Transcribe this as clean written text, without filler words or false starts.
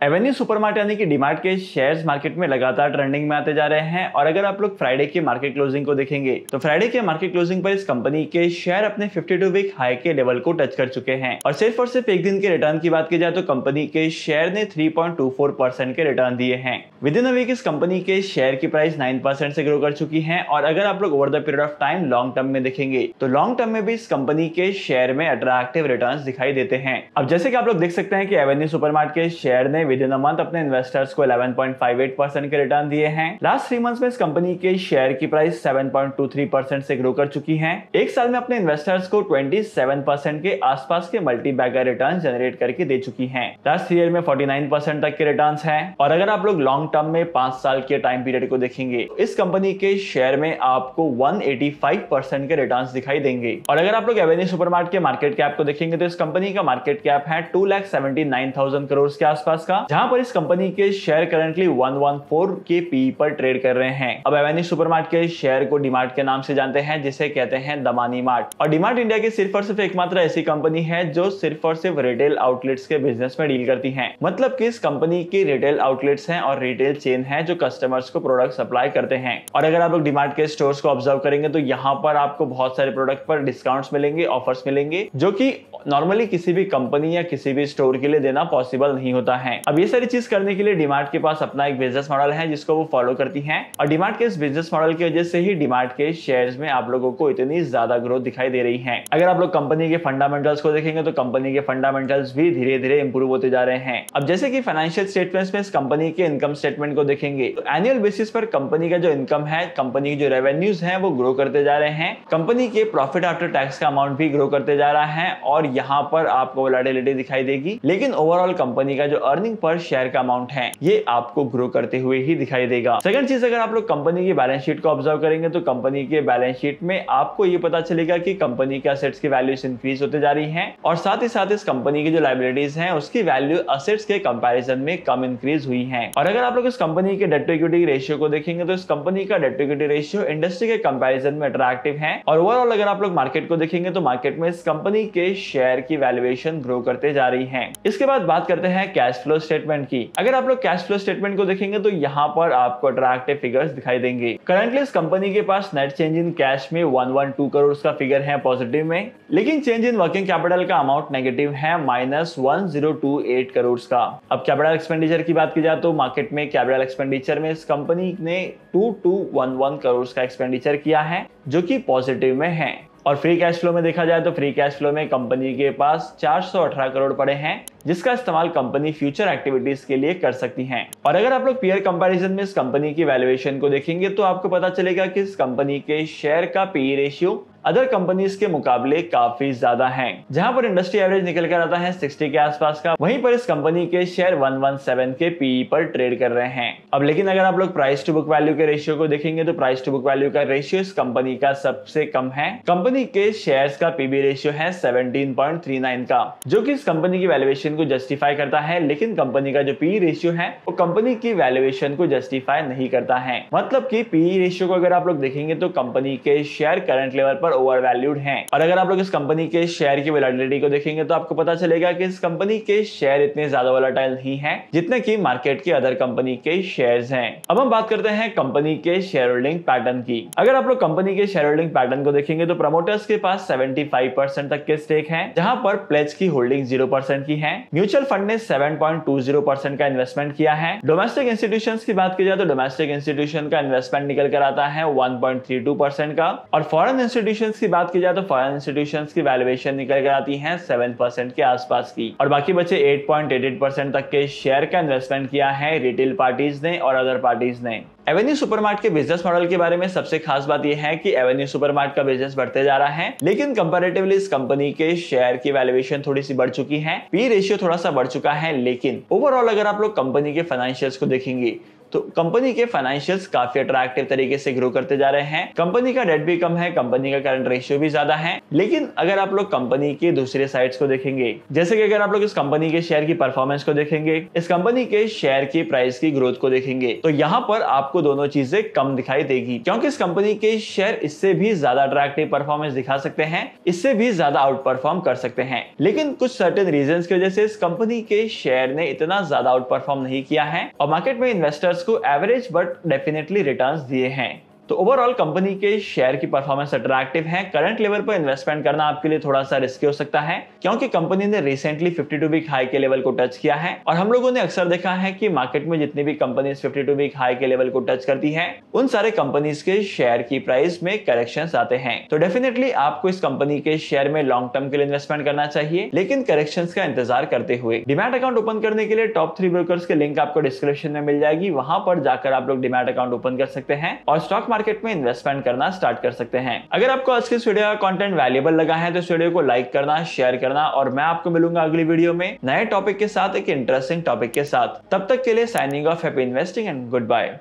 Avenue supermart यानी कि डीमार्ट के शेयर्स मार्केट में लगातार ट्रेंडिंग में आते जा रहे हैं। और अगर आप लोग फ्राइडे के मार्केट क्लोजिंग को देखेंगे तो फ्राइडे के मार्केट क्लोजिंग पर इस कंपनी के शेयर अपने 52 वीक हाई के लेवल को टच कर चुके हैं। और सिर्फ एक दिन के रिटर्न की बात की जाए तो कंपनी के शेयर ने 3.24% के रिटर्न दिए हैं। विद इन अ वीक इस कंपनी के शेयर की प्राइस 9% से ग्रो कर चुकी है। और अगर आप लोग over the period of time long term में देखेंगे तो लॉन्ग टर्म में भी इस कंपनी के शेयर में अट्रैक्टिव रिटर्न्स दिखाई देते हैं। अब जैसे कि आप लोग देख सकते हैं कि एवेन्यू सुपरमार्ट के शेयर ने विद इन अ मंथ अपने इन्वेस्टर्स को 11.58% के रिटर्न दिए हैं। लास्ट 3 मंथ्स में इस कंपनी के शेयर की प्राइस 7.23% से ग्रो कर चुकी है। एक साल में अपने इन्वेस्टर्स को 27% के आसपास के मल्टी बैगर रिटर्न जनरेट करके दे चुकी है। लास्ट 3 ईयर में 49% तक के रिटर्न है। और अगर आप लोग लॉन्ग टर्म में 5 साल के टाइम पीरियड को देखेंगे तो इस कंपनी के शेयर में आपको 185% के रिटर्न दिखाई देंगे। और अगर आप लोग एवेन्यू सुपरमार्ट के मार्केट कैप को देखेंगे तो इस कंपनी का मार्केट कैप है 2,79,000 करोड़ के आसपास का, जहां पर इस कंपनी के शेयर करंटली 114 के पी पर ट्रेड कर रहे हैं। अब एवेन्यू सुपरमार्ट के शेयर को डीमार्ट के नाम से जानते हैं, जिसे कहते हैं दमानी मार्ट। और डीमार्ट इंडिया की सिर्फ और सिर्फ एकमात्र ऐसी कंपनी है जो सिर्फ और सिर्फ रिटेल आउटलेट्स के बिजनेस में डील करती है। मतलब कि इस कंपनी की रिटेल आउटलेट्स हैं और रिटेल चेन है जो कस्टमर्स को प्रोडक्ट सप्लाई करते हैं। और अगर आप लोग डीमार्ट के स्टोर्स को ऑब्जर्व करेंगे तो यहाँ पर आपको बहुत सारे प्रोडक्ट पर डिस्काउंट्स मिलेंगे, ऑफर्स मिलेंगे, जो कि नॉर्मली किसी भी कंपनी या किसी भी स्टोर के लिए देना पॉसिबल नहीं होता है। अब ये सारी चीज करने के लिए डीमार्ट के पास अपना एक बिजनेस मॉडल है जिसको वो फॉलो करती हैं। और डीमार्ट के इस बिजनेस मॉडल की वजह से ही डीमार्ट के शेयर्स में आप लोगों को इतनी ज्यादा ग्रोथ दिखाई दे रही है। अगर आप लोग कंपनी के फंडामेंटल्स को देखेंगे तो कंपनी के फंडामेंटल्स भी धीरे धीरे इंप्रूव होते जा रहे हैं। अब जैसे कि फाइनेंशियल स्टेटमेंट्स में इस कंपनी के इनकम स्टेटमेंट को देखेंगे तो एनुअल बेसिस पर कंपनी का जो इनकम है, कंपनी की जो रेवेन्यूज है वो ग्रो करते जा रहे हैं। कंपनी के प्रॉफिट आफ्टर टैक्स का अमाउंट भी ग्रो करते जा रहा है और यहाँ पर आपको वोलेटिलिटी दिखाई देगी। लेकिन ओवरऑल कंपनी का जो अर्निंग पर शेयर का अमाउंट है ये आपको ग्रो करते हुए ही दिखाई देगा। सेकंड चीज, अगर आप लोग कंपनी की बैलेंस शीट को ऑब्जर्व करेंगे तो कंपनी के बैलेंस शीट में आपको ये पता चलेगा कि कंपनी के असेट्स की वैल्यूज इंक्रीज होते जा रही हैं और साथ ही साथ इस कंपनी की जो लायबिलिटीज हैं उसकी वैल्यू असेट्स के कंपैरिजन में कम इंक्रीज हुई है। और अगर आप लोग इस कंपनी के डेट टू इक्विटी रेशियो को देखेंगे तो इस कंपनी का debt to equity ratio industry के कंपैरिजन में अट्रैक्टिव है। और ओवरऑल अगर आप लोग मार्केट को देखेंगे तो मार्केट में इस कंपनी के शेयर की वैल्यूएशन ग्रो करते जा रही है। इसके बाद बात करते हैं कैश फ्लो स्टेटमेंट की। अगर आप लोग कैश फ्लो स्टेटमेंट को देखेंगे तो यहाँ पर आपको अट्रैक्टिव फिगर्स दिखाई देंगे। करंटली इस कंपनी के पास नेट चेंज इन कैश में 112 करोड़ का फिगर है पॉजिटिव में, लेकिन चेंज इन वर्किंग कैपिटल का अमाउंट नेगेटिव है -1028 करोड़ का। अब कैपिटल एक्सपेंडिचर की बात की जाए तो मार्केट में कैपिटल एक्सपेंडिचर में इस कंपनी ने 2211 करोड़ का एक्सपेंडिचर किया है जो कि पॉजिटिव में है। और फ्री कैश फ्लो में देखा जाए तो फ्री कैश फ्लो में कंपनी के पास 418 करोड़ पड़े हैं जिसका इस्तेमाल कंपनी फ्यूचर एक्टिविटीज के लिए कर सकती है। और अगर आप लोग पीयर कंपैरिजन में इस कंपनी की वैल्यूएशन को देखेंगे तो आपको पता चलेगा कि इस कंपनी के शेयर का पीई रेशियो अदर कंपनीज के मुकाबले काफी ज्यादा है। जहां पर इंडस्ट्री एवरेज निकल कर आता है 60 के आसपास का, वहीं पर इस कंपनी के शेयर 117 के पीई पर ट्रेड कर रहे हैं। अब लेकिन अगर आप लोग प्राइस टू बुक वैल्यू के रेशियो को देखेंगे तो प्राइस टू बुक वैल्यू का रेशियो इस कंपनी का सबसे कम है। कंपनी के शेयर्स का पीबी रेशियो है 17.39 का, जो कि इस कंपनी की वैल्यूएशन को जस्टिफाई करता है। लेकिन कंपनी का जो पीई रेशियो है वो कंपनी की वैल्यूएशन को जस्टिफाई नहीं करता है। मतलब कि पीई रेशियो को अगर आप लोग देखेंगे तो कंपनी के शेयर करंट लेवल पर ओवर वैल्यूड हैं। और अगर आप लोग इस कंपनी के शेयर की वोलेटिलिटी को देखेंगे तो आपको पता चलेगा कि इस कंपनी के शेयर इतने ज्यादा वोलेटाइल नहीं हैं जितने कि मार्केट के अदर कंपनी के शेयर्स हैं। अब हम बात करते हैं कंपनी के शेयर होल्डिंग पैटर्न की। अगर आप लोग कंपनी के शेयर होल्डिंग पैटर्न को देखेंगे तो प्रमोटर्स के पास 75% तक के स्टेक है, जहां पर प्लेज की होल्डिंग 0% की है। म्यूचुअल फंड ने 7.20% का इन्वेस्टमेंट किया है। डोमेस्टिक इंस्टीट्यूशंस की बात की जाए तो डोमेस्टिक इंस्टीट्यूशन का इन्वेस्टमेंट निकल कर आता है 1.32% का। और फॉरेन इंस्टीट्यूशंस की बात की जाए तो फॉरेन इंस्टीट्यूशंस की वैल्यूएशन निकल कर आती है 7% के आसपास की। और बाकी बचे 8.88% तक के शेयर का इन्वेस्टमेंट किया है रिटेल पार्टीज ने और अदर पार्टीज ने। एवेन्यू सुपरमार्ट के बिजनेस मॉडल के बारे में सबसे खास बात यह है कि एवेन्यू सुपरमार्ट का बिजनेस बढ़ते जा रहा है, लेकिन कंपैरेटिवली इस कंपनी के शेयर की वैल्यूएशन थोड़ी सी बढ़ चुकी है, पी रेशियो थोड़ा सा बढ़ चुका है। लेकिन ओवरऑल अगर आप लोग कंपनी के फाइनेंशियल्स को देखेंगे तो कंपनी के फाइनेंशियल्स काफी अट्रैक्टिव तरीके से ग्रो करते जा रहे हैं। कंपनी का डेट भी कम है, कंपनी का करंट रेशियो भी ज्यादा है। लेकिन अगर आप लोग कंपनी के दूसरे साइड्स को देखेंगे, जैसे कि अगर आप लोग इस कंपनी के शेयर की परफॉर्मेंस को देखेंगे, इस कंपनी के शेयर की प्राइस की ग्रोथ को देखेंगे, तो यहाँ पर आपको दोनों चीजें कम दिखाई देगी, क्योंकि इस कंपनी के शेयर इससे भी ज्यादा अट्रैक्टिव परफॉर्मेंस दिखा सकते हैं, इससे भी ज्यादा आउट परफॉर्म कर सकते हैं। लेकिन कुछ सर्टेन रीजंस की वजह से इस कंपनी के शेयर ने इतना ज्यादा आउट परफॉर्म नहीं किया है और मार्केट में इन्वेस्टर्स को एवरेज बट डेफिनेटली रिटर्न्स दिए हैं। तो ओवरऑल कंपनी के शेयर की परफॉर्मेंस अट्रैक्टिव है। करंट लेवल पर इन्वेस्टमेंट करना आपके लिए थोड़ा सा रिस्की हो सकता है, क्योंकि कंपनी ने रिसेंटली 52 वीक हाई के लेवल को टच किया है और हम लोगों ने अक्सर देखा है कि मार्केट में जितनी भी कंपनीज 52 वीक हाई के लेवल को टच करती हैं, उन सारे कंपनीज के शेयर की प्राइस में करेक्शंस आते हैं। तो डेफिनेटली आपको इस कंपनी के शेयर में लॉन्ग टर्म के लिए इन्वेस्टमेंट करना चाहिए, लेकिन करेक्शंस का इंतजार करते हुए। डीमैट अकाउंट ओपन करने के लिए टॉप 3 ब्रोकर्स के लिंक आपको डिस्क्रिप्शन में मिल जाएगी, वहां पर जाकर आप लोग डीमैट अकाउंट ओपन कर सकते हैं और स्टॉक मार्केट में इन्वेस्टमेंट करना स्टार्ट कर सकते हैं। अगर आपको आज के इस वीडियो का कंटेंट वैल्यूएबल लगा है तो इस वीडियो को लाइक करना, शेयर करना, और मैं आपको मिलूंगा अगली वीडियो में नए टॉपिक के साथ, एक इंटरेस्टिंग टॉपिक के साथ। तब तक के लिए signing off, happy investing and good bye.